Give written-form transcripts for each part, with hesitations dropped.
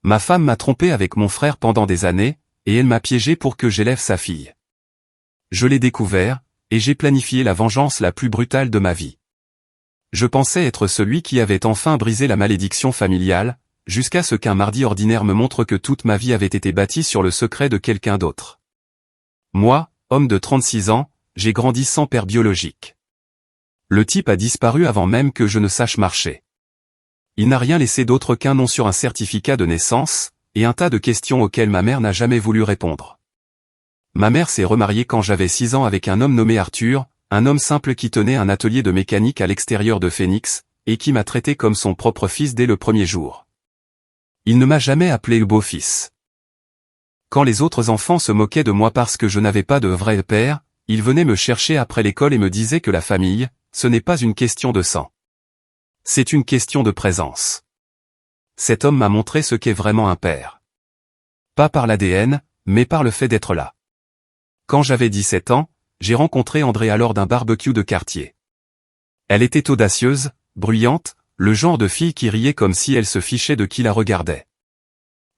Ma femme m'a trompé avec mon frère pendant des années, et elle m'a piégé pour que j'élève sa fille. Je l'ai découvert, et j'ai planifié la vengeance la plus brutale de ma vie. Je pensais être celui qui avait enfin brisé la malédiction familiale, jusqu'à ce qu'un mardi ordinaire me montre que toute ma vie avait été bâtie sur le secret de quelqu'un d'autre. Moi, homme de 36 ans, j'ai grandi sans père biologique. Le type a disparu avant même que je ne sache marcher. Il n'a rien laissé d'autre qu'un nom sur un certificat de naissance, et un tas de questions auxquelles ma mère n'a jamais voulu répondre. Ma mère s'est remariée quand j'avais 6 ans avec un homme nommé Arthur, un homme simple qui tenait un atelier de mécanique à l'extérieur de Phoenix, et qui m'a traité comme son propre fils dès le premier jour. Il ne m'a jamais appelé le beau-fils. Quand les autres enfants se moquaient de moi parce que je n'avais pas de vrai père, ils venaient me chercher après l'école et me disaient que la famille, ce n'est pas une question de sang. C'est une question de présence. Cet homme m'a montré ce qu'est vraiment un père. Pas par l'ADN, mais par le fait d'être là. Quand j'avais 17 ans, j'ai rencontré Andrea lors d'un barbecue de quartier. Elle était audacieuse, bruyante, le genre de fille qui riait comme si elle se fichait de qui la regardait.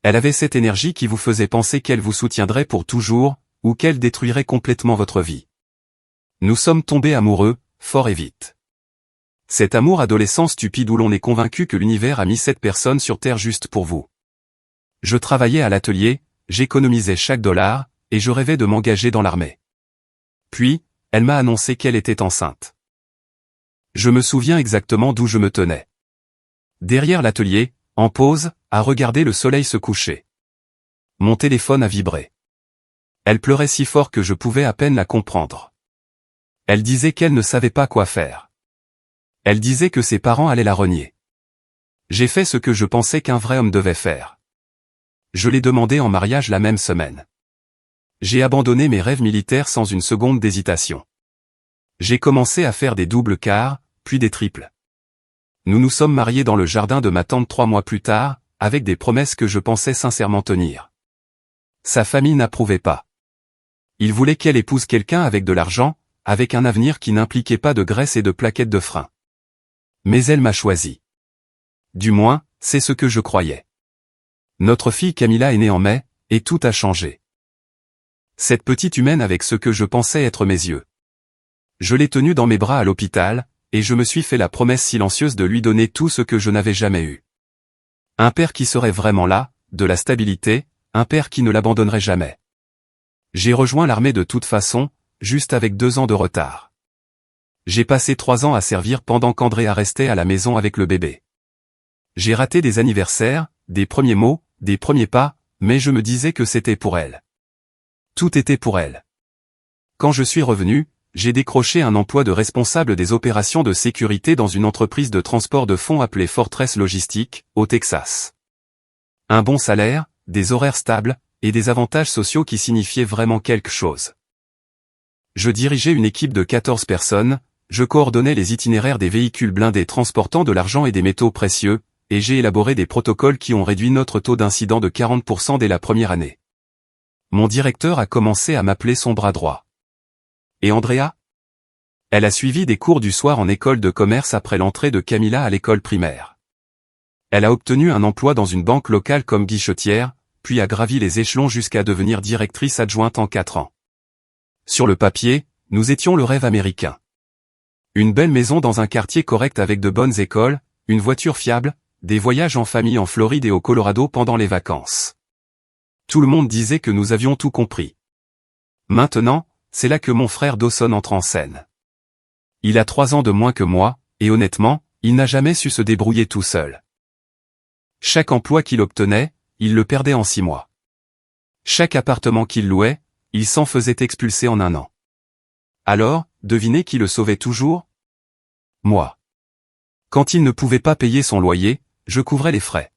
Elle avait cette énergie qui vous faisait penser qu'elle vous soutiendrait pour toujours, ou qu'elle détruirait complètement votre vie. Nous sommes tombés amoureux, fort et vite. Cet amour adolescent stupide où l'on est convaincu que l'univers a mis cette personne sur Terre juste pour vous. Je travaillais à l'atelier, j'économisais chaque dollar, et je rêvais de m'engager dans l'armée. Puis, elle m'a annoncé qu'elle était enceinte. Je me souviens exactement d'où je me tenais. Derrière l'atelier, en pause, à regarder le soleil se coucher. Mon téléphone a vibré. Elle pleurait si fort que je pouvais à peine la comprendre. Elle disait qu'elle ne savait pas quoi faire. Elle disait que ses parents allaient la renier. J'ai fait ce que je pensais qu'un vrai homme devait faire. Je l'ai demandé en mariage la même semaine. J'ai abandonné mes rêves militaires sans une seconde d'hésitation. J'ai commencé à faire des doubles quarts, puis des triples. Nous nous sommes mariés dans le jardin de ma tante 3 mois plus tard, avec des promesses que je pensais sincèrement tenir. Sa famille n'approuvait pas. Il voulait qu'elle épouse quelqu'un avec de l'argent, avec un avenir qui n'impliquait pas de graisse et de plaquettes de frein. Mais elle m'a choisi. Du moins, c'est ce que je croyais. Notre fille Camilla est née en mai, et tout a changé. Cette petite humaine avec ce que je pensais être mes yeux. Je l'ai tenue dans mes bras à l'hôpital, et je me suis fait la promesse silencieuse de lui donner tout ce que je n'avais jamais eu. Un père qui serait vraiment là, de la stabilité, un père qui ne l'abandonnerait jamais. J'ai rejoint l'armée de toute façon, juste avec 2 ans de retard. J'ai passé 3 ans à servir pendant qu'Andrea restait à la maison avec le bébé. J'ai raté des anniversaires, des premiers mots, des premiers pas, mais je me disais que c'était pour elle. Tout était pour elle. Quand je suis revenu, j'ai décroché un emploi de responsable des opérations de sécurité dans une entreprise de transport de fonds appelée Fortress Logistique, au Texas. Un bon salaire, des horaires stables, et des avantages sociaux qui signifiaient vraiment quelque chose. Je dirigeais une équipe de 14 personnes, je coordonnais les itinéraires des véhicules blindés transportant de l'argent et des métaux précieux, et j'ai élaboré des protocoles qui ont réduit notre taux d'incident de 40% dès la première année. Mon directeur a commencé à m'appeler son bras droit. Et Andrea? Elle a suivi des cours du soir en école de commerce après l'entrée de Camilla à l'école primaire. Elle a obtenu un emploi dans une banque locale comme guichetière, puis a gravi les échelons jusqu'à devenir directrice adjointe en 4 ans. Sur le papier, nous étions le rêve américain. Une belle maison dans un quartier correct avec de bonnes écoles, une voiture fiable, des voyages en famille en Floride et au Colorado pendant les vacances. Tout le monde disait que nous avions tout compris. Maintenant, c'est là que mon frère Dawson entre en scène. Il a 3 ans de moins que moi, et honnêtement, il n'a jamais su se débrouiller tout seul. Chaque emploi qu'il obtenait, il le perdait en 6 mois. Chaque appartement qu'il louait, il s'en faisait expulser en 1 an. Alors, devinez qui le sauvait toujours? Moi. Quand il ne pouvait pas payer son loyer, je couvrais les frais.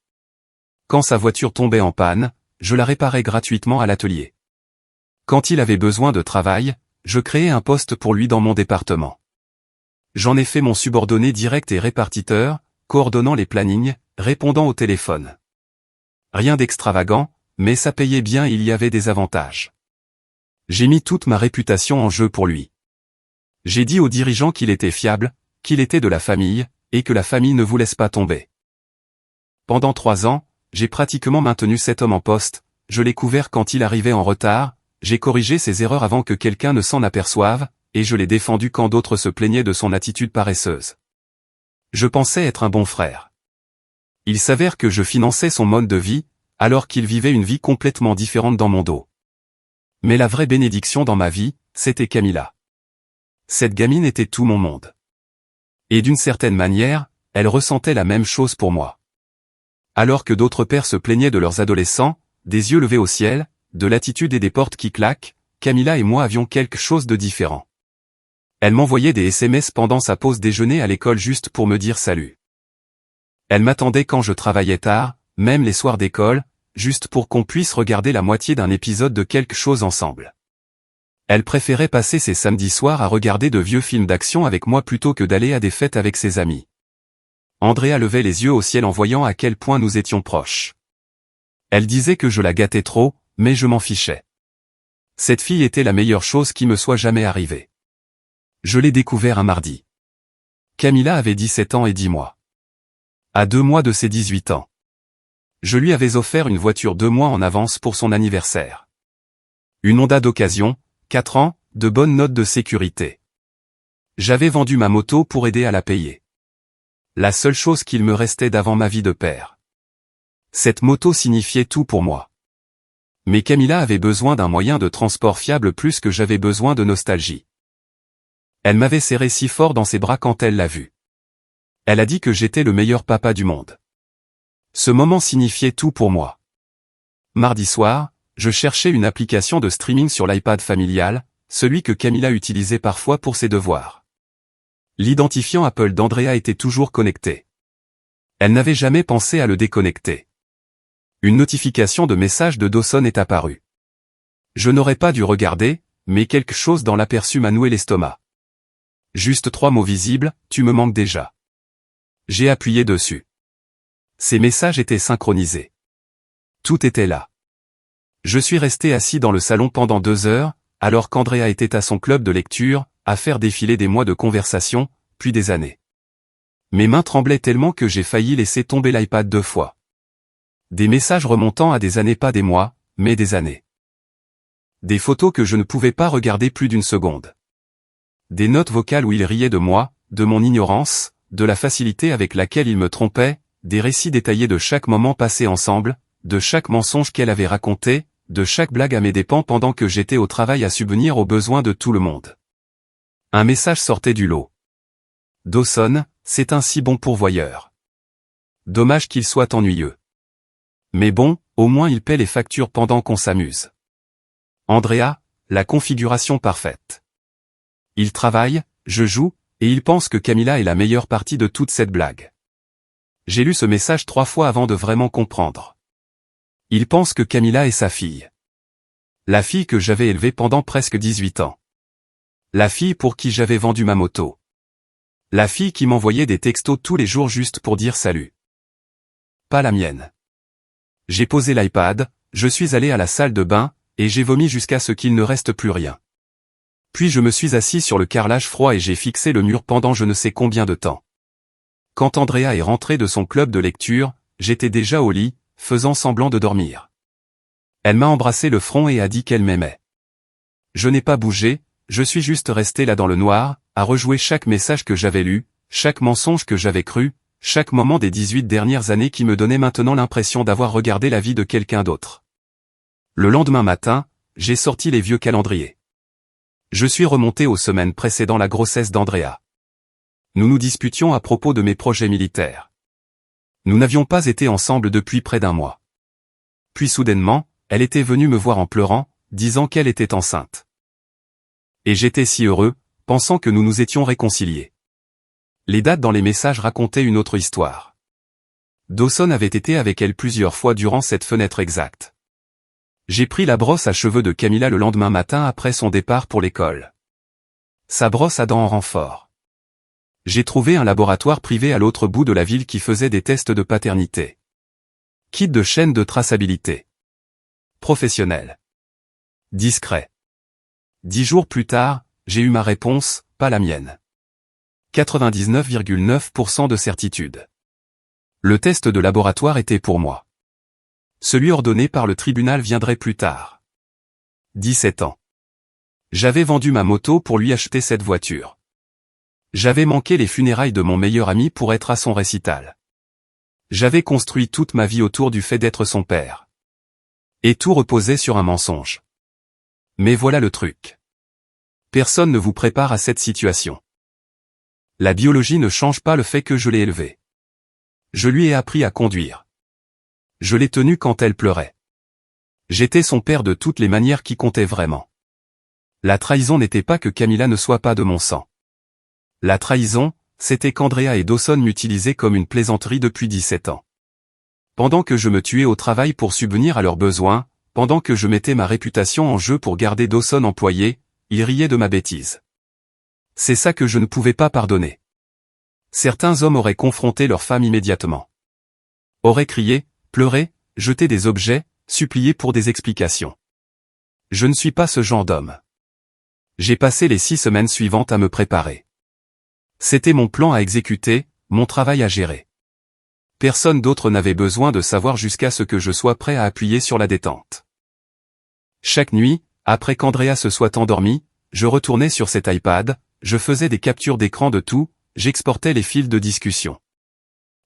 Quand sa voiture tombait en panne, je la réparais gratuitement à l'atelier. Quand il avait besoin de travail, je créais un poste pour lui dans mon département. J'en ai fait mon subordonné direct et répartiteur, coordonnant les plannings, répondant au téléphone. Rien d'extravagant, mais ça payait bien et il y avait des avantages. J'ai mis toute ma réputation en jeu pour lui. J'ai dit aux dirigeants qu'il était fiable, qu'il était de la famille, et que la famille ne vous laisse pas tomber. Pendant 3 ans, j'ai pratiquement maintenu cet homme en poste, je l'ai couvert quand il arrivait en retard, j'ai corrigé ses erreurs avant que quelqu'un ne s'en aperçoive, et je l'ai défendu quand d'autres se plaignaient de son attitude paresseuse. Je pensais être un bon frère. Il s'avère que je finançais son mode de vie, alors qu'il vivait une vie complètement différente dans mon dos. Mais la vraie bénédiction dans ma vie, c'était Camilla. Cette gamine était tout mon monde. Et d'une certaine manière, elle ressentait la même chose pour moi. Alors que d'autres pères se plaignaient de leurs adolescents, des yeux levés au ciel, de l'attitude et des portes qui claquent, Camilla et moi avions quelque chose de différent. Elle m'envoyait des SMS pendant sa pause déjeuner à l'école juste pour me dire salut. Elle m'attendait quand je travaillais tard, même les soirs d'école, juste pour qu'on puisse regarder la moitié d'un épisode de quelque chose ensemble. Elle préférait passer ses samedis soirs à regarder de vieux films d'action avec moi plutôt que d'aller à des fêtes avec ses amis. Andrea levait les yeux au ciel en voyant à quel point nous étions proches. Elle disait que je la gâtais trop, mais je m'en fichais. Cette fille était la meilleure chose qui me soit jamais arrivée. Je l'ai découvert un mardi. Camilla avait 17 ans et 10 mois. À 2 mois de ses 18 ans. Je lui avais offert une voiture 2 mois en avance pour son anniversaire. Une Honda d'occasion, 4 ans, de bonnes notes de sécurité. J'avais vendu ma moto pour aider à la payer. La seule chose qu'il me restait d'avant ma vie de père. Cette moto signifiait tout pour moi. Mais Camilla avait besoin d'un moyen de transport fiable plus que j'avais besoin de nostalgie. Elle m'avait serré si fort dans ses bras quand elle l'a vu. Elle a dit que j'étais le meilleur papa du monde. Ce moment signifiait tout pour moi. Mardi soir, je cherchais une application de streaming sur l'iPad familial, celui que Camilla utilisait parfois pour ses devoirs. L'identifiant Apple d'Andrea était toujours connecté. Elle n'avait jamais pensé à le déconnecter. Une notification de message de Dawson est apparue. Je n'aurais pas dû regarder, mais quelque chose dans l'aperçu m'a noué l'estomac. Juste 3 mots visibles, tu me manques déjà. J'ai appuyé dessus. Ces messages étaient synchronisés. Tout était là. Je suis resté assis dans le salon pendant 2 heures, alors qu'Andrea était à son club de lecture, à faire défiler des mois de conversation, puis des années. Mes mains tremblaient tellement que j'ai failli laisser tomber l'iPad 2 fois. Des messages remontant à des années, pas des mois, mais des années. Des photos que je ne pouvais pas regarder plus d'une seconde. Des notes vocales où il riait de moi, de mon ignorance, de la facilité avec laquelle il me trompait, des récits détaillés de chaque moment passé ensemble, de chaque mensonge qu'elle avait raconté, de chaque blague à mes dépens pendant que j'étais au travail à subvenir aux besoins de tout le monde. Un message sortait du lot. Dawson, c'est un si bon pourvoyeur. Dommage qu'il soit ennuyeux. Mais bon, au moins il paie les factures pendant qu'on s'amuse. Andrea, la configuration parfaite. Il travaille, je joue, et il pense que Camilla est la meilleure partie de toute cette blague. J'ai lu ce message 3 fois avant de vraiment comprendre. Il pense que Camilla est sa fille. La fille que j'avais élevée pendant presque 18 ans. La fille pour qui j'avais vendu ma moto. La fille qui m'envoyait des textos tous les jours juste pour dire salut. Pas la mienne. J'ai posé l'iPad, je suis allé à la salle de bain, et j'ai vomi jusqu'à ce qu'il ne reste plus rien. Puis je me suis assis sur le carrelage froid et j'ai fixé le mur pendant je ne sais combien de temps. Quand Andrea est rentrée de son club de lecture, j'étais déjà au lit, faisant semblant de dormir. Elle m'a embrassé le front et a dit qu'elle m'aimait. Je n'ai pas bougé, je suis juste resté là dans le noir, à rejouer chaque message que j'avais lu, chaque mensonge que j'avais cru, chaque moment des 18 dernières années qui me donnait maintenant l'impression d'avoir regardé la vie de quelqu'un d'autre. Le lendemain matin, j'ai sorti les vieux calendriers. Je suis remonté aux semaines précédant la grossesse d'Andrea. Nous nous disputions à propos de mes projets militaires. Nous n'avions pas été ensemble depuis près d'1 mois. Puis soudainement, elle était venue me voir en pleurant, disant qu'elle était enceinte. Et j'étais si heureux, pensant que nous nous étions réconciliés. Les dates dans les messages racontaient une autre histoire. Dawson avait été avec elle plusieurs fois durant cette fenêtre exacte. J'ai pris la brosse à cheveux de Camilla le lendemain matin après son départ pour l'école. Sa brosse à dents en renfort. J'ai trouvé un laboratoire privé à l'autre bout de la ville qui faisait des tests de paternité. Kit de chaîne de traçabilité. Professionnel. Discret. 10 jours plus tard, j'ai eu ma réponse, pas la mienne. 99,9% de certitude. Le test de laboratoire était pour moi. Celui ordonné par le tribunal viendrait plus tard. 17 ans. J'avais vendu ma moto pour lui acheter cette voiture. J'avais manqué les funérailles de mon meilleur ami pour être à son récital. J'avais construit toute ma vie autour du fait d'être son père. Et tout reposait sur un mensonge. Mais voilà le truc. Personne ne vous prépare à cette situation. La biologie ne change pas le fait que je l'ai élevée. Je lui ai appris à conduire. Je l'ai tenue quand elle pleurait. J'étais son père de toutes les manières qui comptaient vraiment. La trahison n'était pas que Camilla ne soit pas de mon sang. La trahison, c'était qu'Andrea et Dawson m'utilisaient comme une plaisanterie depuis 17 ans. Pendant que je me tuais au travail pour subvenir à leurs besoins, pendant que je mettais ma réputation en jeu pour garder Dawson employé, ils riaient de ma bêtise. C'est ça que je ne pouvais pas pardonner. Certains hommes auraient confronté leur femme immédiatement. Auraient crié, pleuré, jeté des objets, supplié pour des explications. Je ne suis pas ce genre d'homme. J'ai passé les 6 semaines suivantes à me préparer. C'était mon plan à exécuter, mon travail à gérer. Personne d'autre n'avait besoin de savoir jusqu'à ce que je sois prêt à appuyer sur la détente. Chaque nuit, après qu'Andrea se soit endormie, je retournais sur cet iPad, je faisais des captures d'écran de tout, j'exportais les fils de discussion.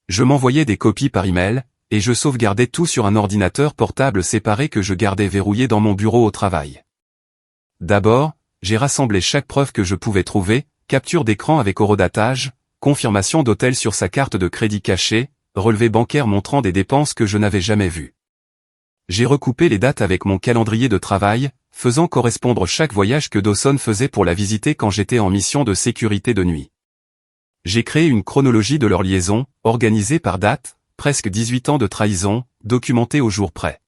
Je m'envoyais des copies par email, et je sauvegardais tout sur un ordinateur portable séparé que je gardais verrouillé dans mon bureau au travail. D'abord, j'ai rassemblé chaque preuve que je pouvais trouver, capture d'écran avec horodatage, confirmation d'hôtel sur sa carte de crédit cachée, relevé bancaire montrant des dépenses que je n'avais jamais vues. J'ai recoupé les dates avec mon calendrier de travail, faisant correspondre chaque voyage que Dawson faisait pour la visiter quand j'étais en mission de sécurité de nuit. J'ai créé une chronologie de leur liaison, organisée par date, presque 18 ans de trahison, documentée au jour près.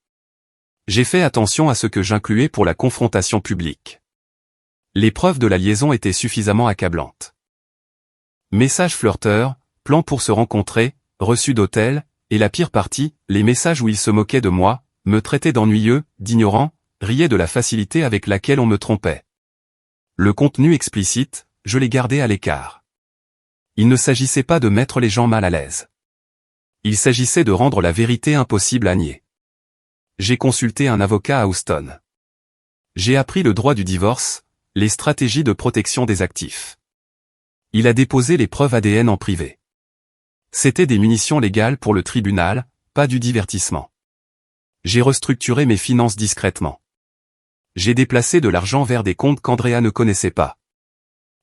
J'ai fait attention à ce que j'incluais pour la confrontation publique. Les preuves de la liaison étaient suffisamment accablantes. Messages flirteurs, plans pour se rencontrer, reçus d'hôtel, et la pire partie, les messages où ils se moquaient de moi, me traitaient d'ennuyeux, d'ignorant, riaient de la facilité avec laquelle on me trompait. Le contenu explicite, je l'ai gardé à l'écart. Il ne s'agissait pas de mettre les gens mal à l'aise. Il s'agissait de rendre la vérité impossible à nier. J'ai consulté un avocat à Houston. J'ai appris le droit du divorce, les stratégies de protection des actifs. Il a déposé les preuves ADN en privé. C'était des munitions légales pour le tribunal, pas du divertissement. J'ai restructuré mes finances discrètement. J'ai déplacé de l'argent vers des comptes qu'Andrea ne connaissait pas.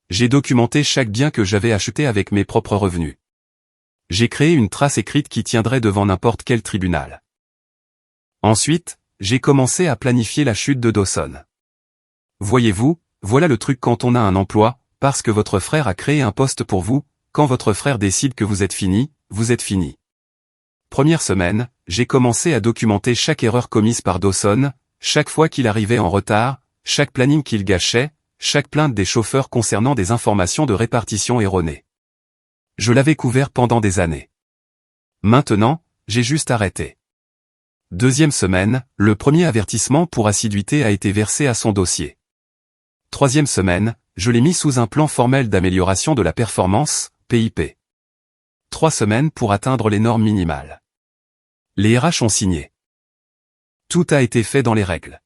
J'ai documenté chaque bien que j'avais acheté avec mes propres revenus. J'ai créé une trace écrite qui tiendrait devant n'importe quel tribunal. Ensuite, j'ai commencé à planifier la chute de Dawson. Voyez-vous, voilà le truc quand on a un emploi, parce que votre frère a créé un poste pour vous, quand votre frère décide que vous êtes fini, vous êtes fini. Première semaine, j'ai commencé à documenter chaque erreur commise par Dawson, chaque fois qu'il arrivait en retard, chaque planning qu'il gâchait, chaque plainte des chauffeurs concernant des informations de répartition erronées. Je l'avais couvert pendant des années. Maintenant, j'ai juste arrêté. Deuxième semaine, le premier avertissement pour assiduité a été versé à son dossier. Troisième semaine, je l'ai mis sous un plan formel d'amélioration de la performance, PIP. 3 semaines pour atteindre les normes minimales. Les RH ont signé. Tout a été fait dans les règles.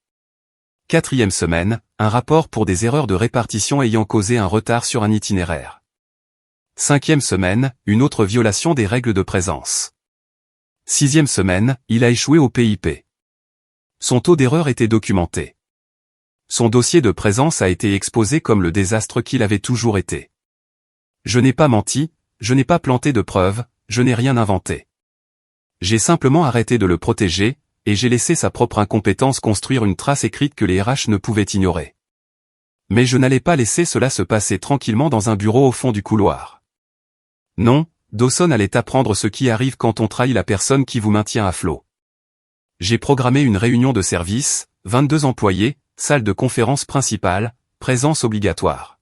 Quatrième semaine, un rapport pour des erreurs de répartition ayant causé un retard sur un itinéraire. Cinquième semaine, une autre violation des règles de présence. Sixième semaine, il a échoué au PIP. Son taux d'erreur était documenté. Son dossier de présence a été exposé comme le désastre qu'il avait toujours été. Je n'ai pas menti, je n'ai pas planté de preuves, je n'ai rien inventé. J'ai simplement arrêté de le protéger, et j'ai laissé sa propre incompétence construire une trace écrite que les RH ne pouvaient ignorer. Mais je n'allais pas laisser cela se passer tranquillement dans un bureau au fond du couloir. Non, Dawson allait apprendre ce qui arrive quand on trahit la personne qui vous maintient à flot. J'ai programmé une réunion de service, 22 employés, salle de conférence principale, présence obligatoire.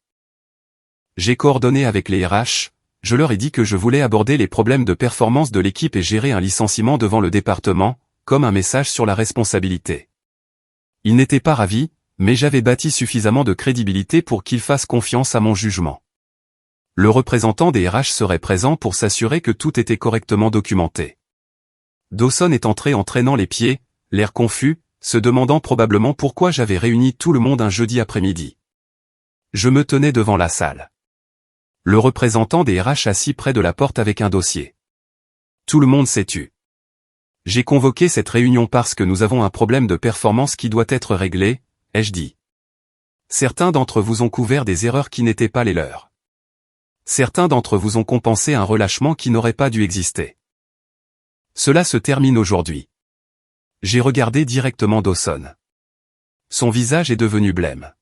J'ai coordonné avec les RH, je leur ai dit que je voulais aborder les problèmes de performance de l'équipe et gérer un licenciement devant le département, comme un message sur la responsabilité. Ils n'étaient pas ravis, mais j'avais bâti suffisamment de crédibilité pour qu'ils fassent confiance à mon jugement. Le représentant des RH serait présent pour s'assurer que tout était correctement documenté. Dawson est entré en traînant les pieds, l'air confus, se demandant probablement pourquoi j'avais réuni tout le monde un jeudi après-midi. Je me tenais devant la salle. Le représentant des RH assis près de la porte avec un dossier. Tout le monde s'est tu. J'ai convoqué cette réunion parce que nous avons un problème de performance qui doit être réglé, ai-je dit. Certains d'entre vous ont couvert des erreurs qui n'étaient pas les leurs. Certains d'entre vous ont compensé un relâchement qui n'aurait pas dû exister. Cela se termine aujourd'hui. J'ai regardé directement Dawson. Son visage est devenu blême.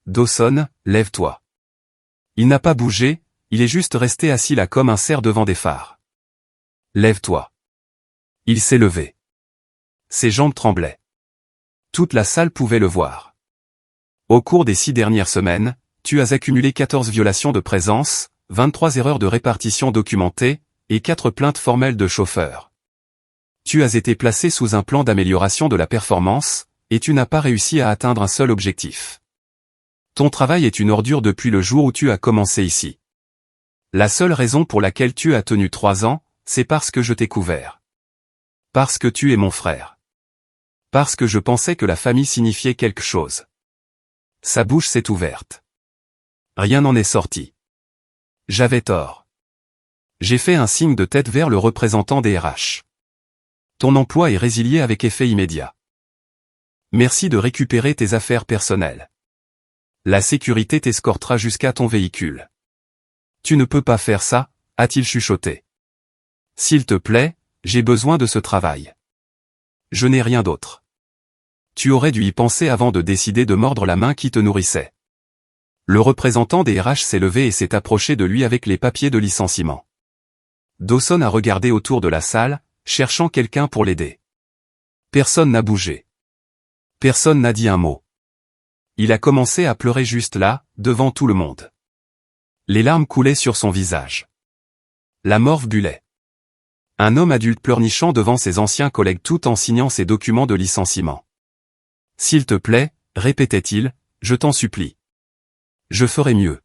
Dawson, lève-toi. Il n'a pas bougé, il est juste resté assis là comme un cerf devant des phares. Lève-toi. Il s'est levé. Ses jambes tremblaient. Toute la salle pouvait le voir. Au cours des 6 dernières semaines, tu as accumulé 14 violations de présence, 23 erreurs de répartition documentées, et 4 plaintes formelles de chauffeurs. Tu as été placé sous un plan d'amélioration de la performance, et tu n'as pas réussi à atteindre un seul objectif. Ton travail est une ordure depuis le jour où tu as commencé ici. La seule raison pour laquelle tu as tenu 3 ans, c'est parce que je t'ai couvert. Parce que tu es mon frère. Parce que je pensais que la famille signifiait quelque chose. Sa bouche s'est ouverte. Rien n'en est sorti. J'avais tort. J'ai fait un signe de tête vers le représentant des RH. Ton emploi est résilié avec effet immédiat. Merci de récupérer tes affaires personnelles. La sécurité t'escortera jusqu'à ton véhicule. Tu ne peux pas faire ça, a-t-il chuchoté. S'il te plaît, j'ai besoin de ce travail. Je n'ai rien d'autre. Tu aurais dû y penser avant de décider de mordre la main qui te nourrissait. Le représentant des RH s'est levé et s'est approché de lui avec les papiers de licenciement. Dawson a regardé autour de la salle, cherchant quelqu'un pour l'aider. Personne n'a bougé. Personne n'a dit un mot. Il a commencé à pleurer juste là, devant tout le monde. Les larmes coulaient sur son visage. La morve bullait. Un homme adulte pleurnichant devant ses anciens collègues tout en signant ses documents de licenciement. S'il te plaît, répétait-il, je t'en supplie. Je ferai mieux.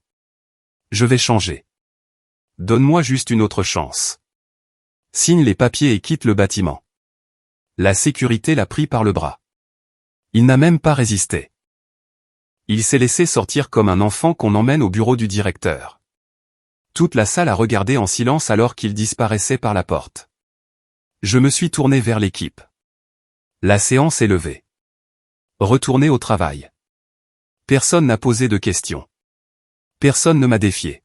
Je vais changer. Donne-moi juste une autre chance. Signe les papiers et quitte le bâtiment. La sécurité l'a pris par le bras. Il n'a même pas résisté. Il s'est laissé sortir comme un enfant qu'on emmène au bureau du directeur. Toute la salle a regardé en silence alors qu'il disparaissait par la porte. Je me suis tourné vers l'équipe. La séance est levée. Retournez au travail. Personne n'a posé de questions. Personne ne m'a défié.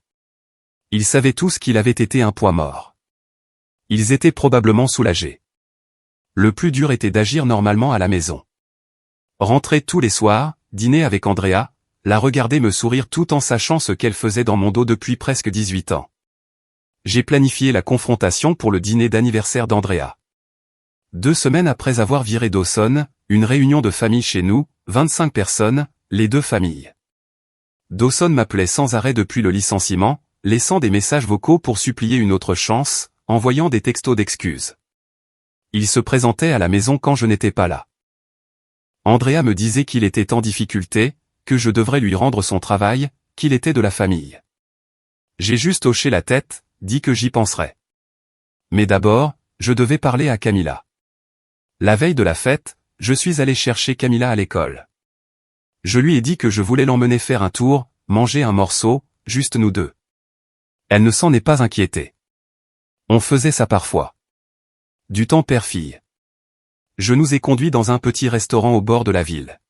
Ils savaient tous qu'il avait été un poids mort. Ils étaient probablement soulagés. Le plus dur était d'agir normalement à la maison. Rentrer tous les soirs, dîner avec Andrea, la regarder me sourire tout en sachant ce qu'elle faisait dans mon dos depuis presque 18 ans. J'ai planifié la confrontation pour le dîner d'anniversaire d'Andrea. 2 semaines après avoir viré Dawson, une réunion de famille chez nous, 25 personnes, les 2 familles. Dawson m'appelait sans arrêt depuis le licenciement, laissant des messages vocaux pour supplier une autre chance, envoyant des textos d'excuses. Il se présentait à la maison quand je n'étais pas là. Andrea me disait qu'il était en difficulté, que je devrais lui rendre son travail, qu'il était de la famille. J'ai juste hoché la tête, dit que j'y penserais. Mais d'abord, je devais parler à Camilla. La veille de la fête, je suis allé chercher Camilla à l'école. Je lui ai dit que je voulais l'emmener faire un tour, manger un morceau, juste nous deux. Elle ne s'en est pas inquiétée. On faisait ça parfois. Du temps père-fille. Je nous ai conduits dans un petit restaurant au bord de la ville.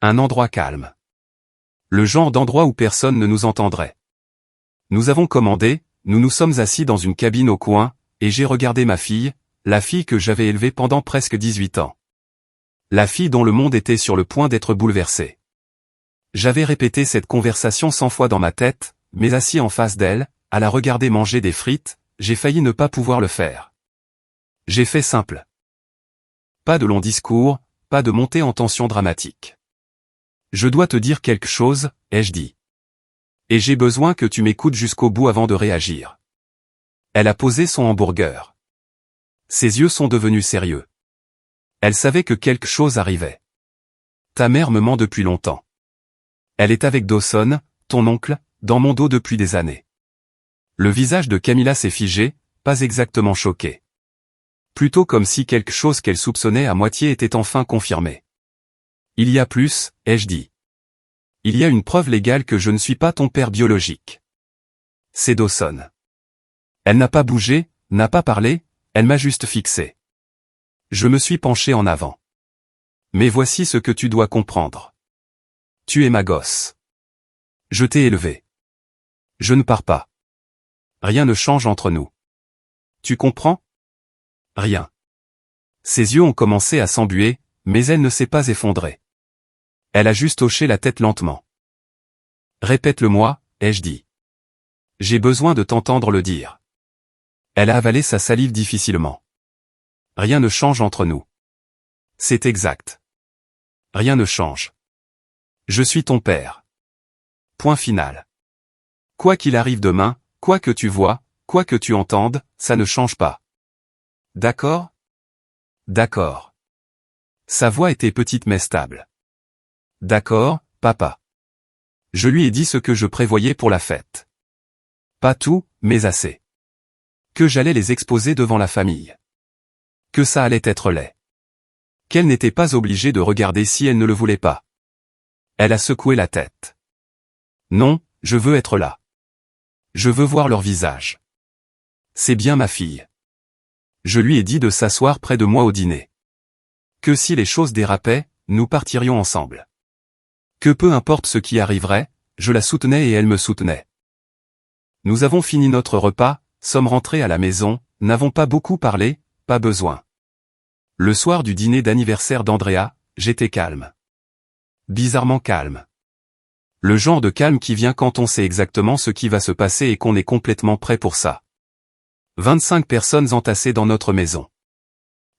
Un endroit calme. Le genre d'endroit où personne ne nous entendrait. Nous avons commandé, nous nous sommes assis dans une cabine au coin, et j'ai regardé ma fille, la fille que j'avais élevée pendant presque 18 ans. La fille dont le monde était sur le point d'être bouleversé. J'avais répété cette conversation 100 fois dans ma tête, mais assis en face d'elle, à la regarder manger des frites, j'ai failli ne pas pouvoir le faire. J'ai fait simple. Pas de long discours, pas de montée en tension dramatique. Je dois te dire quelque chose, ai-je dit. Et j'ai besoin que tu m'écoutes jusqu'au bout avant de réagir. Elle a posé son hamburger. Ses yeux sont devenus sérieux. Elle savait que quelque chose arrivait. Ta mère me ment depuis longtemps. Elle est avec Dawson, ton oncle, dans mon dos depuis des années. Le visage de Camilla s'est figé, pas exactement choqué. Plutôt comme si quelque chose qu'elle soupçonnait à moitié était enfin confirmé. Il y a plus, ai-je dit. Il y a une preuve légale que je ne suis pas ton père biologique. C'est Dawson. Elle n'a pas bougé, n'a pas parlé, elle m'a juste fixé. Je me suis penché en avant. Mais voici ce que tu dois comprendre. Tu es ma gosse. Je t'ai élevé. Je ne pars pas. Rien ne change entre nous. Tu comprends? Rien. Ses yeux ont commencé à s'embuer, mais elle ne s'est pas effondrée. Elle a juste hoché la tête lentement. Répète-le-moi, ai-je dit. J'ai besoin de t'entendre le dire. Elle a avalé sa salive difficilement. Rien ne change entre nous. C'est exact. Rien ne change. Je suis ton père. Point final. Quoi qu'il arrive demain, quoi que tu vois, quoi que tu entendes, ça ne change pas. D'accord? D'accord. Sa voix était petite mais stable. D'accord, papa. Je lui ai dit ce que je prévoyais pour la fête. Pas tout, mais assez. Que j'allais les exposer devant la famille. Que ça allait être laid. Qu'elle n'était pas obligée de regarder si elle ne le voulait pas. Elle a secoué la tête. Non, je veux être là. Je veux voir leur visage. C'est bien ma fille. Je lui ai dit de s'asseoir près de moi au dîner. Que si les choses dérapaient, nous partirions ensemble. Que peu importe ce qui arriverait, je la soutenais et elle me soutenait. Nous avons fini notre repas, sommes rentrés à la maison, n'avons pas beaucoup parlé, pas besoin. Le soir du dîner d'anniversaire d'Andrea, j'étais calme. Bizarrement calme. Le genre de calme qui vient quand on sait exactement ce qui va se passer et qu'on est complètement prêt pour ça. 25 personnes entassées dans notre maison.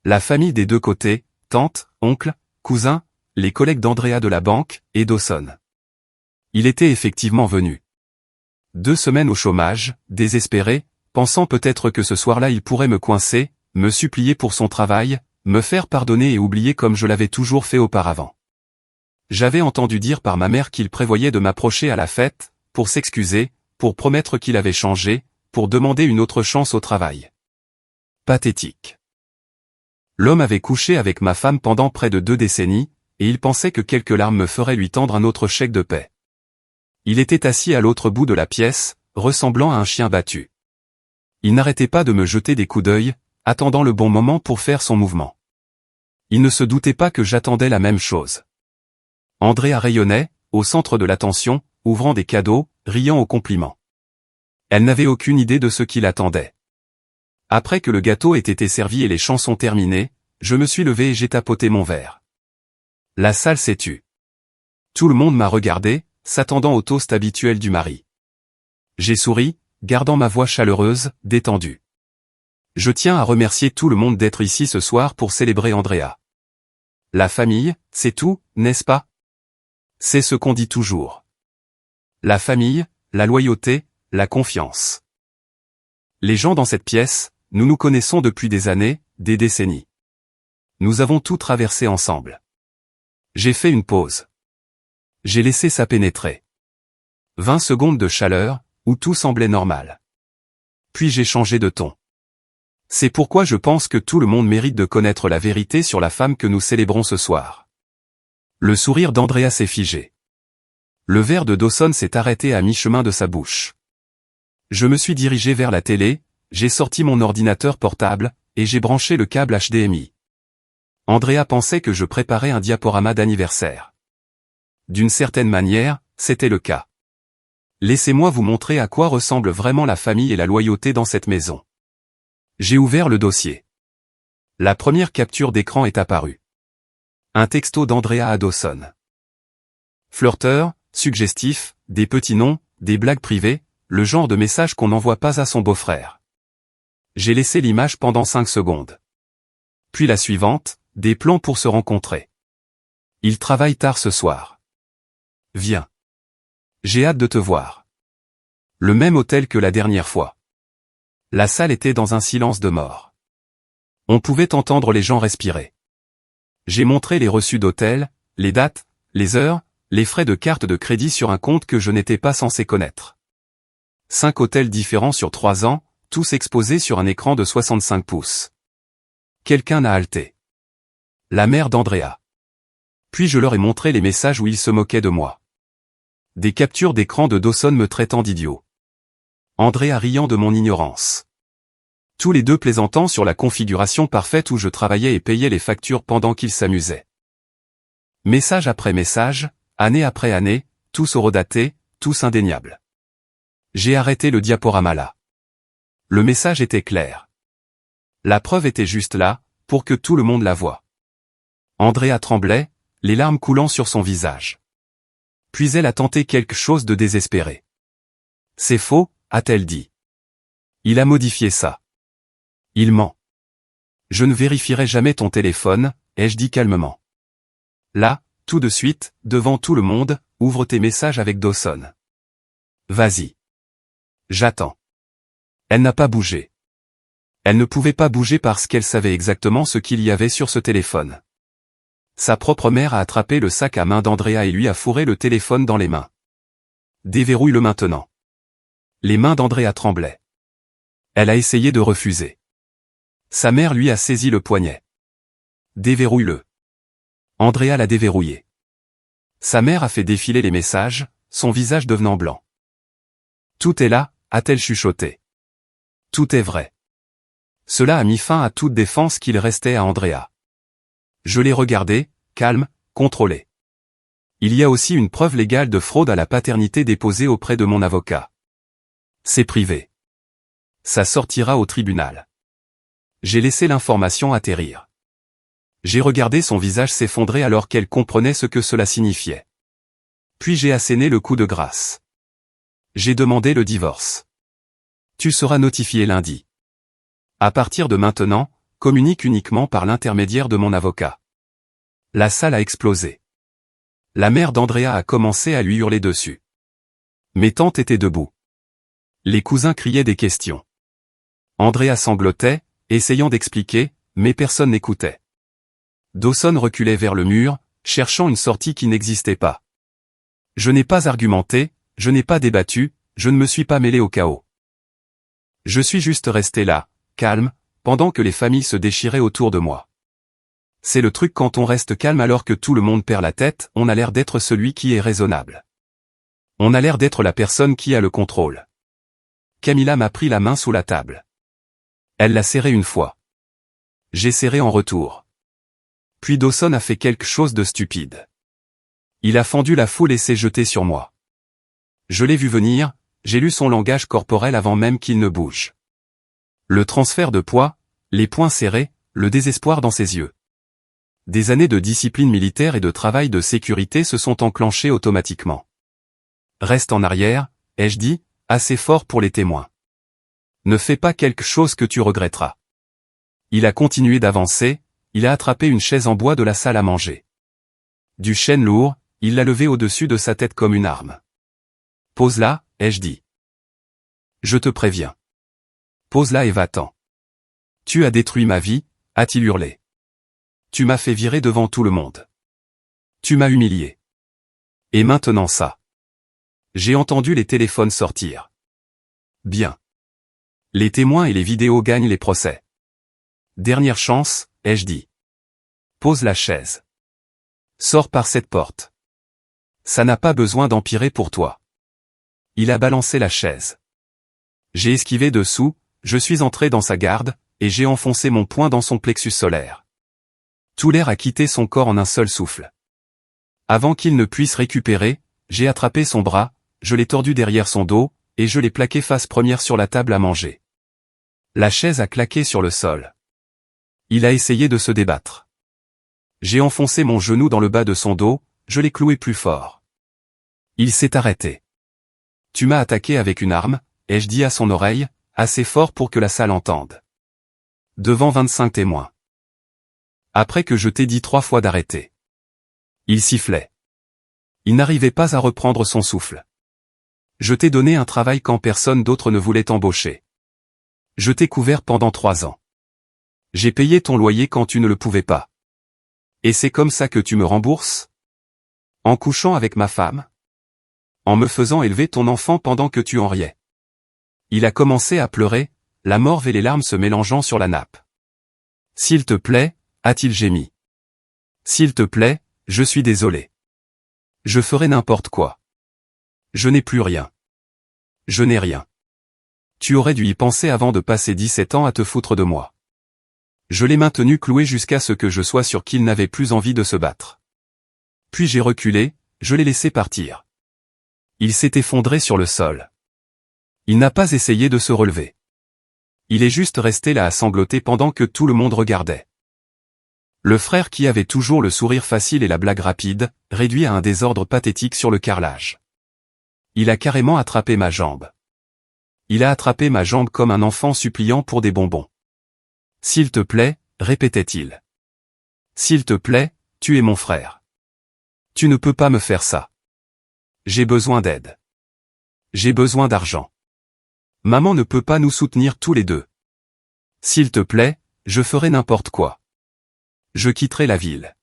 La famille des deux côtés, tante, oncle, cousin, les collègues d'Andrea de la banque, et Dawson. Il était effectivement venu. 2 semaines au chômage, désespéré, pensant peut-être que ce soir-là il pourrait me coincer, me supplier pour son travail, me faire pardonner et oublier comme je l'avais toujours fait auparavant. J'avais entendu dire par ma mère qu'il prévoyait de m'approcher à la fête, pour s'excuser, pour promettre qu'il avait changé, pour demander une autre chance au travail. Pathétique. L'homme avait couché avec ma femme pendant près de 2 décennies, et il pensait que quelques larmes me feraient lui tendre un autre chèque de paix. Il était assis à l'autre bout de la pièce, ressemblant à un chien battu. Il n'arrêtait pas de me jeter des coups d'œil, attendant le bon moment pour faire son mouvement. Il ne se doutait pas que j'attendais la même chose. Andrea rayonnait, au centre de l'attention, ouvrant des cadeaux, riant aux compliments. Elle n'avait aucune idée de ce qui l'attendait. Après que le gâteau ait été servi et les chansons terminées, je me suis levé et j'ai tapoté mon verre. La salle s'est tue. Tout le monde m'a regardé, s'attendant au toast habituel du mari. J'ai souri, gardant ma voix chaleureuse, détendue. Je tiens à remercier tout le monde d'être ici ce soir pour célébrer Andrea. La famille, c'est tout, n'est-ce pas? C'est ce qu'on dit toujours. La famille, la loyauté, la confiance. Les gens dans cette pièce, nous nous connaissons depuis des années, des décennies. Nous avons tout traversé ensemble. J'ai fait une pause. J'ai laissé ça pénétrer. 20 secondes de chaleur, où tout semblait normal. Puis j'ai changé de ton. C'est pourquoi je pense que tout le monde mérite de connaître la vérité sur la femme que nous célébrons ce soir. Le sourire d'Andrea s'est figé. Le verre de Dawson s'est arrêté à mi-chemin de sa bouche. Je me suis dirigé vers la télé, j'ai sorti mon ordinateur portable, et j'ai branché le câble HDMI. Andrea pensait que je préparais un diaporama d'anniversaire. D'une certaine manière, c'était le cas. Laissez-moi vous montrer à quoi ressemble vraiment la famille et la loyauté dans cette maison. J'ai ouvert le dossier. La première capture d'écran est apparue. Un texto d'Andrea à Dawson. Flirteur, suggestif, des petits noms, des blagues privées, le genre de message qu'on n'envoie pas à son beau-frère. J'ai laissé l'image pendant 5 secondes. Puis la suivante, des plans pour se rencontrer. Il travaille tard ce soir. Viens. J'ai hâte de te voir. Le même hôtel que la dernière fois. La salle était dans un silence de mort. On pouvait entendre les gens respirer. J'ai montré les reçus d'hôtel, les dates, les heures, les frais de carte de crédit sur un compte que je n'étais pas censé connaître. 5 hôtels différents sur 3 ans, tous exposés sur un écran de 65 pouces. quelqu'un a halté. La mère d'Andrea. Puis je leur ai montré les messages où ils se moquaient de moi. Des captures d'écran de Dawson me traitant d'idiot. Andrea riant de mon ignorance. Tous les deux plaisantant sur la configuration parfaite où je travaillais et payais les factures pendant qu'ils s'amusaient. Message après message, année après année, tous horodatés, tous indéniables. J'ai arrêté le diaporama là. Le message était clair. La preuve était juste là, pour que tout le monde la voie. Andrea tremblait, les larmes coulant sur son visage. Puis elle a tenté quelque chose de désespéré. C'est faux, a-t-elle dit. Il a modifié ça. Il ment. Je ne vérifierai jamais ton téléphone, ai-je dit calmement. Là, tout de suite, devant tout le monde, ouvre tes messages avec Dawson. Vas-y. J'attends. Elle n'a pas bougé. Elle ne pouvait pas bouger parce qu'elle savait exactement ce qu'il y avait sur ce téléphone. Sa propre mère a attrapé le sac à main d'Andrea et lui a fourré le téléphone dans les mains. Déverrouille-le maintenant. Les mains d'Andrea tremblaient. Elle a essayé de refuser. Sa mère lui a saisi le poignet. Déverrouille-le. Andrea l'a déverrouillé. Sa mère a fait défiler les messages, son visage devenant blanc. Tout est là, a-t-elle chuchoté. Tout est vrai. Cela a mis fin à toute défense qu'il restait à Andrea. Je l'ai regardé, calme, contrôlé. Il y a aussi une preuve légale de fraude à la paternité déposée auprès de mon avocat. C'est privé. Ça sortira au tribunal. J'ai laissé l'information atterrir. J'ai regardé son visage s'effondrer alors qu'elle comprenait ce que cela signifiait. Puis j'ai asséné le coup de grâce. J'ai demandé le divorce. Tu seras notifié lundi. À partir de maintenant, communique uniquement par l'intermédiaire de mon avocat. La salle a explosé. La mère d'Andrea a commencé à lui hurler dessus. Mes tantes étaient debout. Les cousins criaient des questions. Andrea sanglotait, essayant d'expliquer, mais personne n'écoutait. Dawson reculait vers le mur, cherchant une sortie qui n'existait pas. Je n'ai pas argumenté, je n'ai pas débattu, je ne me suis pas mêlé au chaos. Je suis juste resté là, calme, pendant que les familles se déchiraient autour de moi. C'est le truc quand on reste calme alors que tout le monde perd la tête, on a l'air d'être celui qui est raisonnable. On a l'air d'être la personne qui a le contrôle. Camilla m'a pris la main sous la table. Elle l'a serrée une fois. J'ai serré en retour. Puis Dawson a fait quelque chose de stupide. Il a fendu la foule et s'est jeté sur moi. Je l'ai vu venir, j'ai lu son langage corporel avant même qu'il ne bouge. Le transfert de poids, les poings serrés, le désespoir dans ses yeux. Des années de discipline militaire et de travail de sécurité se sont enclenchées automatiquement. Reste en arrière, ai-je dit, assez fort pour les témoins. Ne fais pas quelque chose que tu regretteras. Il a continué d'avancer, il a attrapé une chaise en bois de la salle à manger. Du chêne lourd, il l'a levé au-dessus de sa tête comme une arme. Pose-la, ai-je dit. Je te préviens. Pose-la et va-t'en. Tu as détruit ma vie, a-t-il hurlé. Tu m'as fait virer devant tout le monde. Tu m'as humilié. Et maintenant ça. J'ai entendu les téléphones sortir. Bien. Les témoins et les vidéos gagnent les procès. Dernière chance, ai-je dit. Pose la chaise. Sors par cette porte. Ça n'a pas besoin d'empirer pour toi. Il a balancé la chaise. J'ai esquivé dessous, je suis entré dans sa garde, et j'ai enfoncé mon poing dans son plexus solaire. Tout l'air a quitté son corps en un seul souffle. Avant qu'il ne puisse récupérer, j'ai attrapé son bras, je l'ai tordu derrière son dos, et je l'ai plaqué face première sur la table à manger. La chaise a claqué sur le sol. Il a essayé de se débattre. J'ai enfoncé mon genou dans le bas de son dos, je l'ai cloué plus fort. Il s'est arrêté. Tu m'as attaqué avec une arme, ai-je dit à son oreille, assez fort pour que la salle entende. Devant 25 témoins. Après que je t'ai dit 3 fois d'arrêter. Il sifflait. Il n'arrivait pas à reprendre son souffle. Je t'ai donné un travail quand personne d'autre ne voulait t'embaucher. Je t'ai couvert pendant 3 ans. J'ai payé ton loyer quand tu ne le pouvais pas. Et c'est comme ça que tu me rembourses? En couchant avec ma femme? En me faisant élever ton enfant pendant que tu en riais? Il a commencé à pleurer, la morve et les larmes se mélangeant sur la nappe. S'il te plaît, a-t-il gémi. S'il te plaît, je suis désolé. Je ferai n'importe quoi. Je n'ai plus rien. Je n'ai rien. Tu aurais dû y penser avant de passer 17 ans à te foutre de moi. Je l'ai maintenu cloué jusqu'à ce que je sois sûr qu'il n'avait plus envie de se battre. Puis j'ai reculé, je l'ai laissé partir. Il s'est effondré sur le sol. Il n'a pas essayé de se relever. Il est juste resté là à sangloter pendant que tout le monde regardait. Le frère qui avait toujours le sourire facile et la blague rapide, réduit à un désordre pathétique sur le carrelage. Il a carrément attrapé ma jambe. Il a attrapé ma jambe comme un enfant suppliant pour des bonbons. S'il te plaît, répétait-il. S'il te plaît, tu es mon frère. Tu ne peux pas me faire ça. J'ai besoin d'aide. J'ai besoin d'argent. Maman ne peut pas nous soutenir tous les deux. S'il te plaît, je ferai n'importe quoi. Je quitterai la ville.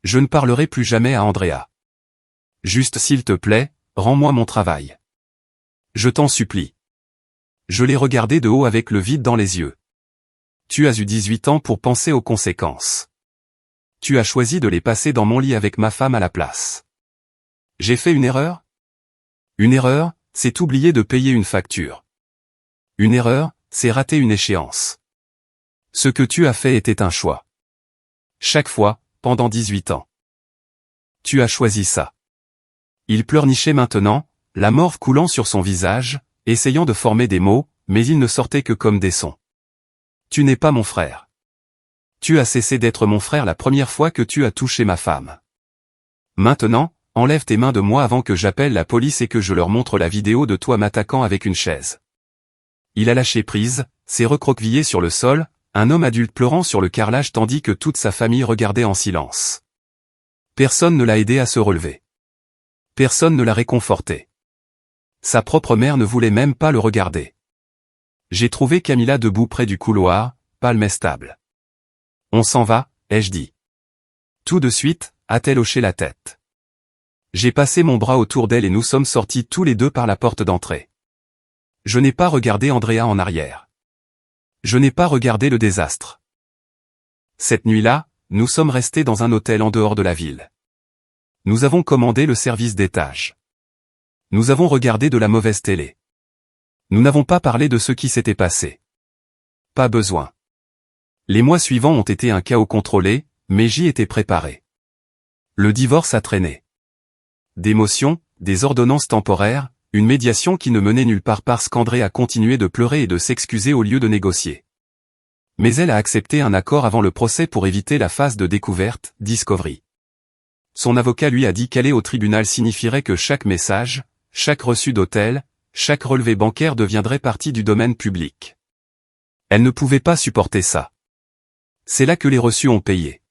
Je ne parlerai plus jamais à Andrea. Juste s'il te plaît, rends-moi mon travail. Je t'en supplie. Je l'ai regardé de haut avec le vide dans les yeux. Tu as eu 18 ans pour penser aux conséquences. Tu as choisi de les passer dans mon lit avec ma femme à la place. J'ai fait une erreur? Une erreur, c'est oublier de payer une facture. Une erreur, c'est rater une échéance. Ce que tu as fait était un choix. Chaque fois, pendant 18 ans. Tu as choisi ça. Il pleurnichait maintenant, la morve coulant sur son visage, essayant de former des mots, mais il ne sortait que comme des sons. Tu n'es pas mon frère. Tu as cessé d'être mon frère la première fois que tu as touché ma femme. Maintenant, enlève tes mains de moi avant que j'appelle la police et que je leur montre la vidéo de toi m'attaquant avec une chaise. Il a lâché prise, s'est recroquevillé sur le sol, un homme adulte pleurant sur le carrelage tandis que toute sa famille regardait en silence. Personne ne l'a aidé à se relever. Personne ne l'a réconforté. Sa propre mère ne voulait même pas le regarder. J'ai trouvé Camilla debout près du couloir, palme stable. On s'en va, ai-je dit. Tout de suite, a-t-elle hoché la tête. J'ai passé mon bras autour d'elle et nous sommes sortis tous les deux par la porte d'entrée. Je n'ai pas regardé Andrea en arrière. Je n'ai pas regardé le désastre. Cette nuit-là, nous sommes restés dans un hôtel en dehors de la ville. Nous avons commandé le service d'étage. Nous avons regardé de la mauvaise télé. Nous n'avons pas parlé de ce qui s'était passé. Pas besoin. Les mois suivants ont été un chaos contrôlé, mais j'y étais préparé. Le divorce a traîné. Des motions, des ordonnances temporaires, une médiation qui ne menait nulle part parce qu'André a continué de pleurer et de s'excuser au lieu de négocier. Mais elle a accepté un accord avant le procès pour éviter la phase de découverte, discovery. Son avocat lui a dit qu'aller au tribunal signifierait que chaque message, chaque reçu d'hôtel, chaque relevé bancaire deviendrait partie du domaine public. Elle ne pouvait pas supporter ça. C'est là que les reçus ont payé.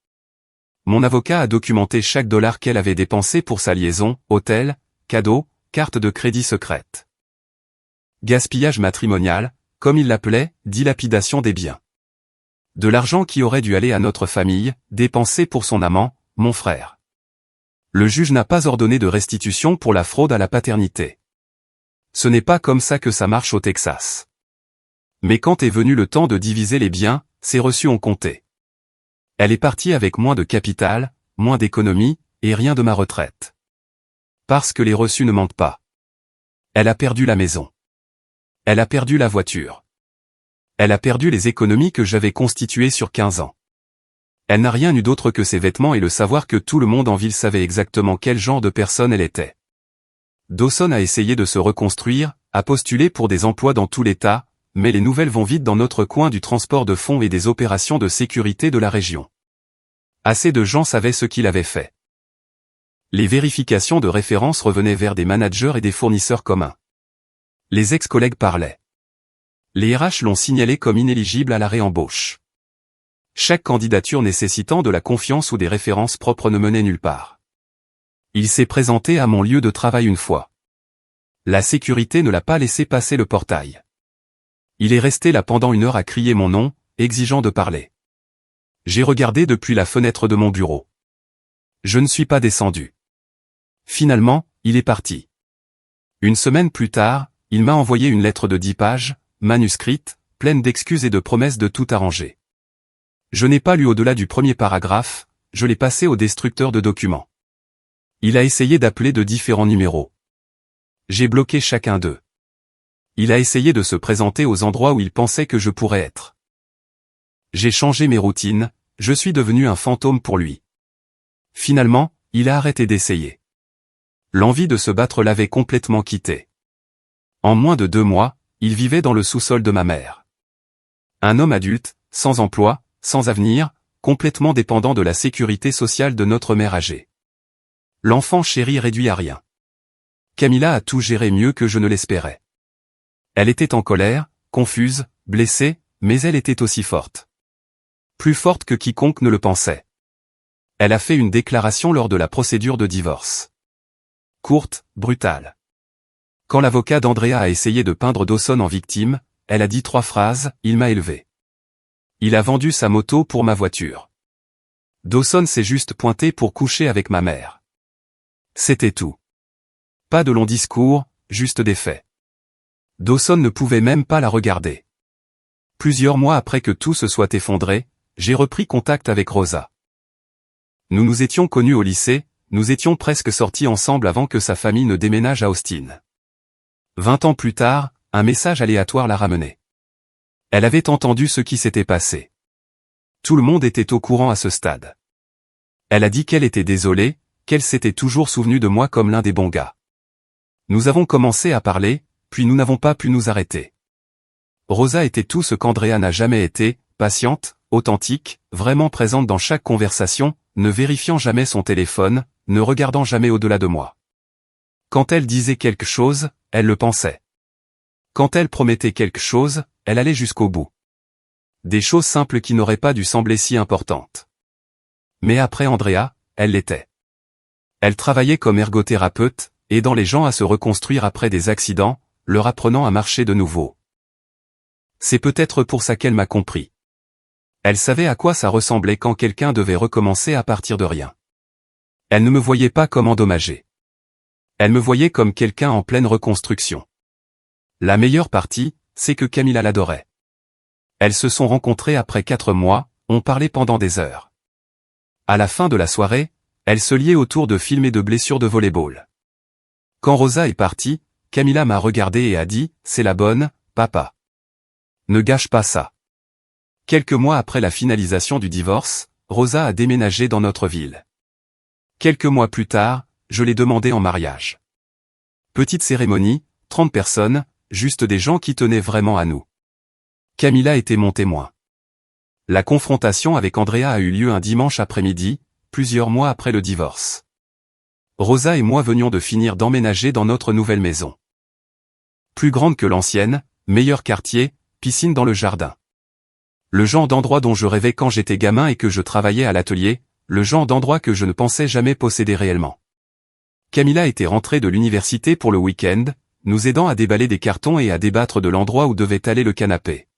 Mon avocat a documenté chaque dollar qu'elle avait dépensé pour sa liaison, hôtel, cadeau, carte de crédit secrète. Gaspillage matrimonial, comme il l'appelait, dilapidation des biens. De l'argent qui aurait dû aller à notre famille, dépensé pour son amant, mon frère. Le juge n'a pas ordonné de restitution pour la fraude à la paternité. Ce n'est pas comme ça que ça marche au Texas. Mais quand est venu le temps de diviser les biens, ces reçus ont compté. Elle est partie avec moins de capital, moins d'économie, et rien de ma retraite. Parce que les reçus ne mentent pas. Elle a perdu la maison. Elle a perdu la voiture. Elle a perdu les économies que j'avais constituées sur 15 ans. Elle n'a rien eu d'autre que ses vêtements et le savoir que tout le monde en ville savait exactement quel genre de personne elle était. Dawson a essayé de se reconstruire, a postulé pour des emplois dans tout l'État, mais les nouvelles vont vite dans notre coin du transport de fonds et des opérations de sécurité de la région. Assez de gens savaient ce qu'il avait fait. Les vérifications de référence revenaient vers des managers et des fournisseurs communs. Les ex-collègues parlaient. Les RH l'ont signalé comme inéligible à la réembauche. Chaque candidature nécessitant de la confiance ou des références propres ne menait nulle part. Il s'est présenté à mon lieu de travail une fois. La sécurité ne l'a pas laissé passer le portail. Il est resté là pendant 1 heure à crier mon nom, exigeant de parler. J'ai regardé depuis la fenêtre de mon bureau. Je ne suis pas descendu. Finalement, il est parti. 1 semaine plus tard, il m'a envoyé une lettre de 10 pages, manuscrite, pleine d'excuses et de promesses de tout arranger. Je n'ai pas lu au-delà du premier paragraphe, je l'ai passé au destructeur de documents. Il a essayé d'appeler de différents numéros. J'ai bloqué chacun d'eux. Il a essayé de se présenter aux endroits où il pensait que je pourrais être. J'ai changé mes routines, je suis devenu un fantôme pour lui. Finalement, il a arrêté d'essayer. L'envie de se battre l'avait complètement quitté. En moins de 2 mois, il vivait dans le sous-sol de ma mère. Un homme adulte, sans emploi, sans avenir, complètement dépendant de la sécurité sociale de notre mère âgée. L'enfant chéri réduit à rien. Camilla a tout géré mieux que je ne l'espérais. Elle était en colère, confuse, blessée, mais elle était aussi forte. Plus forte que quiconque ne le pensait. Elle a fait une déclaration lors de la procédure de divorce. Courte, brutale. Quand l'avocat d'Andrea a essayé de peindre Dawson en victime, elle a dit 3 phrases, « Il m'a élevé. Il a vendu sa moto pour ma voiture. Dawson s'est juste pointé pour coucher avec ma mère. » C'était tout. Pas de long discours, juste des faits. Dawson ne pouvait même pas la regarder. Plusieurs mois après que tout se soit effondré, j'ai repris contact avec Rosa. Nous nous étions connus au lycée, nous étions presque sortis ensemble avant que sa famille ne déménage à Austin. 20 ans plus tard, un message aléatoire l'a ramenée. Elle avait entendu ce qui s'était passé. Tout le monde était au courant à ce stade. Elle a dit qu'elle était désolée, qu'elle s'était toujours souvenue de moi comme l'un des bons gars. Nous avons commencé à parler, puis nous n'avons pas pu nous arrêter. Rosa était tout ce qu'Andrea n'a jamais été, patiente, authentique, vraiment présente dans chaque conversation, ne vérifiant jamais son téléphone, ne regardant jamais au-delà de moi. Quand elle disait quelque chose, elle le pensait. Quand elle promettait quelque chose, elle allait jusqu'au bout. Des choses simples qui n'auraient pas dû sembler si importantes. Mais après Andrea, elle l'était. Elle travaillait comme ergothérapeute, aidant les gens à se reconstruire après des accidents, leur apprenant à marcher de nouveau. C'est peut-être pour ça qu'elle m'a compris. Elle savait à quoi ça ressemblait quand quelqu'un devait recommencer à partir de rien. Elle ne me voyait pas comme endommagé. Elle me voyait comme quelqu'un en pleine reconstruction. La meilleure partie, c'est que Camilla l'adorait. Elles se sont rencontrées après 4 mois, ont parlé pendant des heures. À la fin de la soirée, elles se liaient autour de films et de blessures de volley-ball. Quand Rosa est partie, Camilla m'a regardé et a dit, « C'est la bonne, papa. Ne gâche pas ça. » Quelques mois après la finalisation du divorce, Rosa a déménagé dans notre ville. Quelques mois plus tard, je l'ai demandé en mariage. Petite cérémonie, 30 personnes, juste des gens qui tenaient vraiment à nous. Camilla était mon témoin. La confrontation avec Andrea a eu lieu un dimanche après-midi, plusieurs mois après le divorce. Rosa et moi venions de finir d'emménager dans notre nouvelle maison. Plus grande que l'ancienne, meilleur quartier, piscine dans le jardin. Le genre d'endroit dont je rêvais quand j'étais gamin et que je travaillais à l'atelier, le genre d'endroit que je ne pensais jamais posséder réellement. Camilla était rentrée de l'université pour le week-end, nous aidant à déballer des cartons et à débattre de l'endroit où devait aller le canapé.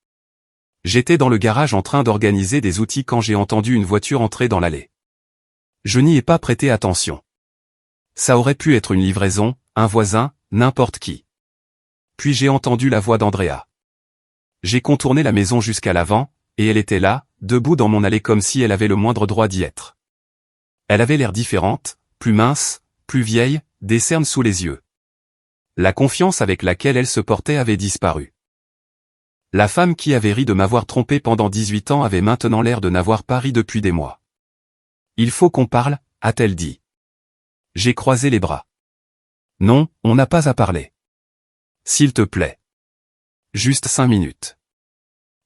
J'étais dans le garage en train d'organiser des outils quand j'ai entendu une voiture entrer dans l'allée. Je n'y ai pas prêté attention. Ça aurait pu être une livraison, un voisin, n'importe qui. Puis j'ai entendu la voix d'Andrea. J'ai contourné la maison jusqu'à l'avant, et elle était là, debout dans mon allée comme si elle avait le moindre droit d'y être. Elle avait l'air différente, plus mince, plus vieille, des cernes sous les yeux. La confiance avec laquelle elle se portait avait disparu. La femme qui avait ri de m'avoir trompé pendant 18 ans avait maintenant l'air de n'avoir pas ri depuis des mois. « Il faut qu'on parle », a-t-elle dit. J'ai croisé les bras. « Non, on n'a pas à parler. »« S'il te plaît. Juste 5 minutes.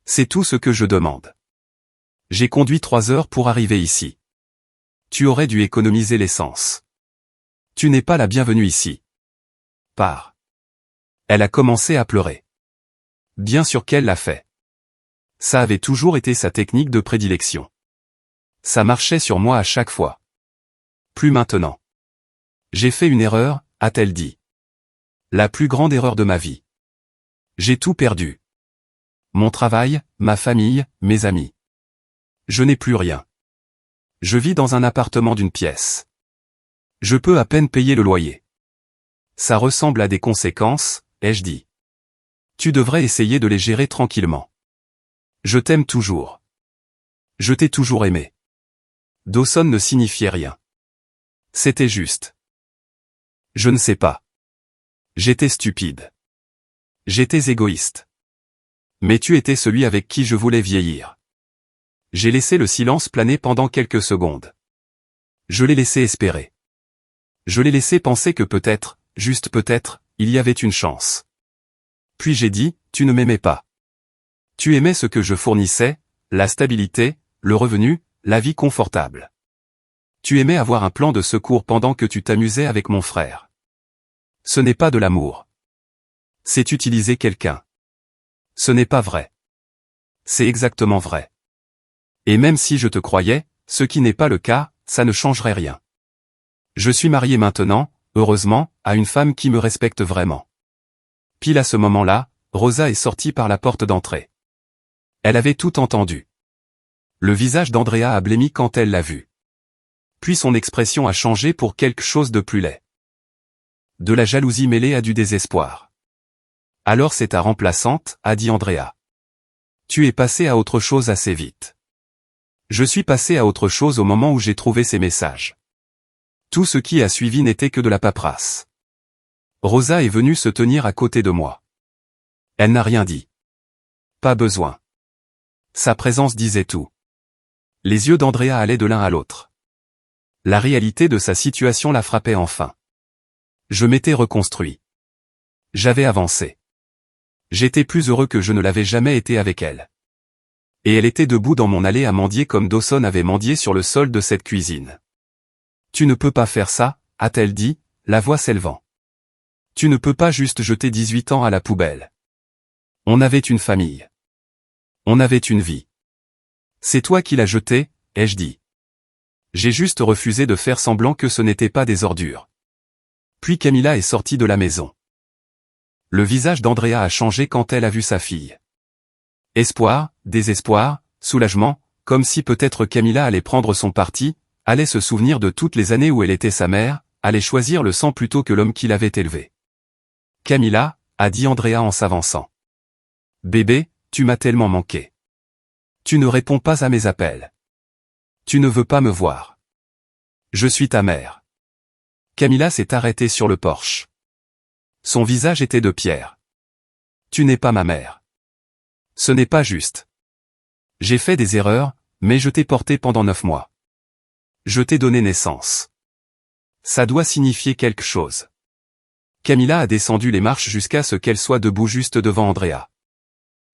C'est tout ce que je demande. J'ai conduit 3 heures pour arriver ici. Tu aurais dû économiser l'essence. Tu n'es pas la bienvenue ici. Pars. » Elle a commencé à pleurer. Bien sûr qu'elle l'a fait. Ça avait toujours été sa technique de prédilection. Ça marchait sur moi à chaque fois. Plus maintenant. J'ai fait une erreur, a-t-elle dit. La plus grande erreur de ma vie. J'ai tout perdu. Mon travail, ma famille, mes amis. Je n'ai plus rien. Je vis dans un appartement d'une pièce. Je peux à peine payer le loyer. Ça ressemble à des conséquences, ai-je dit. Tu devrais essayer de les gérer tranquillement. Je t'aime toujours. Je t'ai toujours aimé. Dawson ne signifiait rien. C'était juste. Je ne sais pas. J'étais stupide. J'étais égoïste. Mais tu étais celui avec qui je voulais vieillir. J'ai laissé le silence planer pendant quelques secondes. Je l'ai laissé espérer. Je l'ai laissé penser que peut-être, juste peut-être, il y avait une chance. Puis j'ai dit, tu ne m'aimais pas. Tu aimais ce que je fournissais, la stabilité, le revenu, la vie confortable. Tu aimais avoir un plan de secours pendant que tu t'amusais avec mon frère. Ce n'est pas de l'amour. C'est utiliser quelqu'un. Ce n'est pas vrai. C'est exactement vrai. Et même si je te croyais, ce qui n'est pas le cas, ça ne changerait rien. Je suis marié maintenant, heureusement, à une femme qui me respecte vraiment. Pile à ce moment-là, Rosa est sortie par la porte d'entrée. Elle avait tout entendu. Le visage d'Andrea a blêmi quand elle l'a vu. Puis son expression a changé pour quelque chose de plus laid. De la jalousie mêlée à du désespoir. Alors c'est ta remplaçante, a dit Andrea. Tu es passé à autre chose assez vite. Je suis passé à autre chose au moment où j'ai trouvé ces messages. Tout ce qui a suivi n'était que de la paperasse. Rosa est venue se tenir à côté de moi. Elle n'a rien dit. Pas besoin. Sa présence disait tout. Les yeux d'Andrea allaient de l'un à l'autre. La réalité de sa situation la frappait enfin. Je m'étais reconstruit. J'avais avancé. J'étais plus heureux que je ne l'avais jamais été avec elle. Et elle était debout dans mon allée à mendier comme Dawson avait mendié sur le sol de cette cuisine. Tu ne peux pas faire ça, a-t-elle dit, la voix s'élevant. Tu ne peux pas juste jeter 18 ans à la poubelle. On avait une famille. On avait une vie. C'est toi qui l'as jeté, ai-je dit. J'ai juste refusé de faire semblant que ce n'était pas des ordures. Puis Camilla est sortie de la maison. Le visage d'Andrea a changé quand elle a vu sa fille. Espoir, désespoir, soulagement, comme si peut-être Camilla allait prendre son parti, allait se souvenir de toutes les années où elle était sa mère, allait choisir le sang plutôt que l'homme qui l'avait élevée. Camilla, a dit Andrea en s'avançant. Bébé, tu m'as tellement manqué. Tu ne réponds pas à mes appels. Tu ne veux pas me voir. Je suis ta mère. Camilla s'est arrêtée sur le porche. Son visage était de pierre. Tu n'es pas ma mère. Ce n'est pas juste. J'ai fait des erreurs, mais je t'ai porté pendant 9 mois. Je t'ai donné naissance. Ça doit signifier quelque chose. Camilla a descendu les marches jusqu'à ce qu'elle soit debout juste devant Andrea.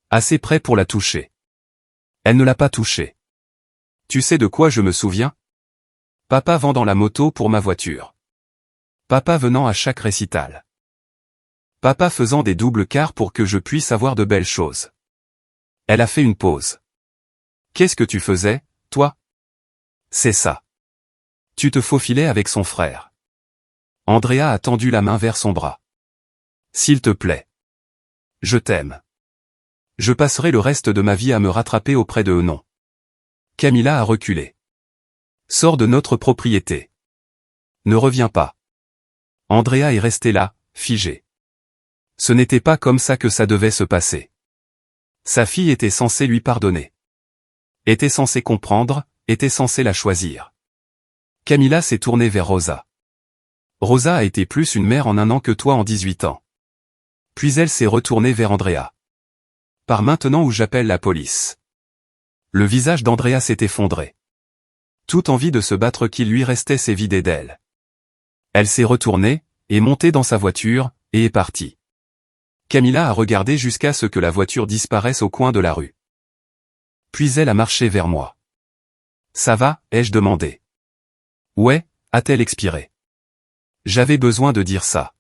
Assez près pour la toucher. Elle ne l'a pas touchée. Tu sais de quoi je me souviens? Papa vendant la moto pour ma voiture. Papa venant à chaque récital. Papa faisant des doubles quarts pour que je puisse avoir de belles choses. Elle a fait une pause. Qu'est-ce que tu faisais, toi? C'est ça. Tu te faufilais avec son frère. Andrea a tendu la main vers son bras. S'il te plaît. Je t'aime. Je passerai le reste de ma vie à me rattraper auprès de eux non. Camilla a reculé. Sors de notre propriété. Ne reviens pas. Andrea est restée là, figée. Ce n'était pas comme ça que ça devait se passer. Sa fille était censée lui pardonner. Était censée comprendre, était censée la choisir. Camilla s'est tournée vers Rosa. Rosa a été plus une mère en 1 an que toi en 18 ans. Puis elle s'est retournée vers Andrea. Par maintenant où j'appelle la police. Le visage d'Andrea s'est effondré. Toute envie de se battre qui lui restait s'est vidée d'elle. Elle s'est retournée, est montée dans sa voiture, et est partie. Camilla a regardé jusqu'à ce que la voiture disparaisse au coin de la rue. Puis elle a marché vers moi. Ça va, ai-je demandé. Ouais, a-t-elle expiré. J'avais besoin de dire ça.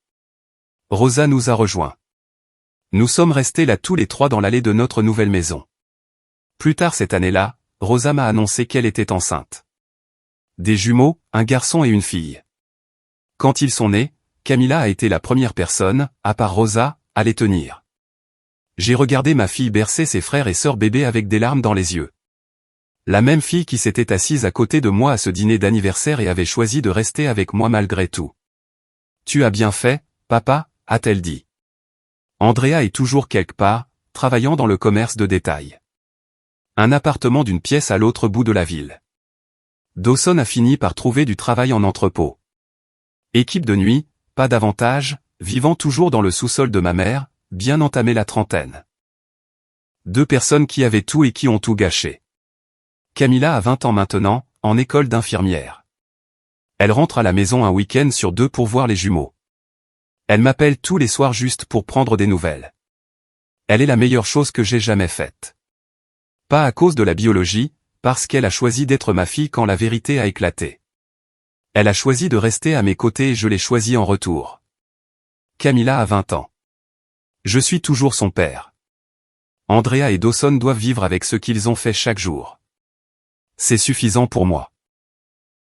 Rosa nous a rejoints. Nous sommes restés là tous les trois dans l'allée de notre nouvelle maison. Plus tard cette année-là, Rosa m'a annoncé qu'elle était enceinte. Des jumeaux, un garçon et une fille. Quand ils sont nés, Camilla a été la première personne, à part Rosa, à les tenir. J'ai regardé ma fille bercer ses frères et sœurs bébés avec des larmes dans les yeux. La même fille qui s'était assise à côté de moi à ce dîner d'anniversaire et avait choisi de rester avec moi malgré tout. Tu as bien fait, papa, a-t-elle dit. Andrea est toujours quelque part, travaillant dans le commerce de détail. Un appartement d'une pièce à l'autre bout de la ville. Dawson a fini par trouver du travail en entrepôt. Équipe de nuit, pas d'avantage, vivant toujours dans le sous-sol de ma mère, bien entamé la trentaine. 2 personnes qui avaient tout et qui ont tout gâché. Camilla a 20 ans maintenant, en école d'infirmière. Elle rentre à la maison un week-end sur 2 pour voir les jumeaux. Elle m'appelle tous les soirs juste pour prendre des nouvelles. Elle est la meilleure chose que j'ai jamais faite. Pas à cause de la biologie, parce qu'elle a choisi d'être ma fille quand la vérité a éclaté. Elle a choisi de rester à mes côtés et je l'ai choisi en retour. Camilla a 20 ans. Je suis toujours son père. Andrea et Dawson doivent vivre avec ce qu'ils ont fait chaque jour. C'est suffisant pour moi.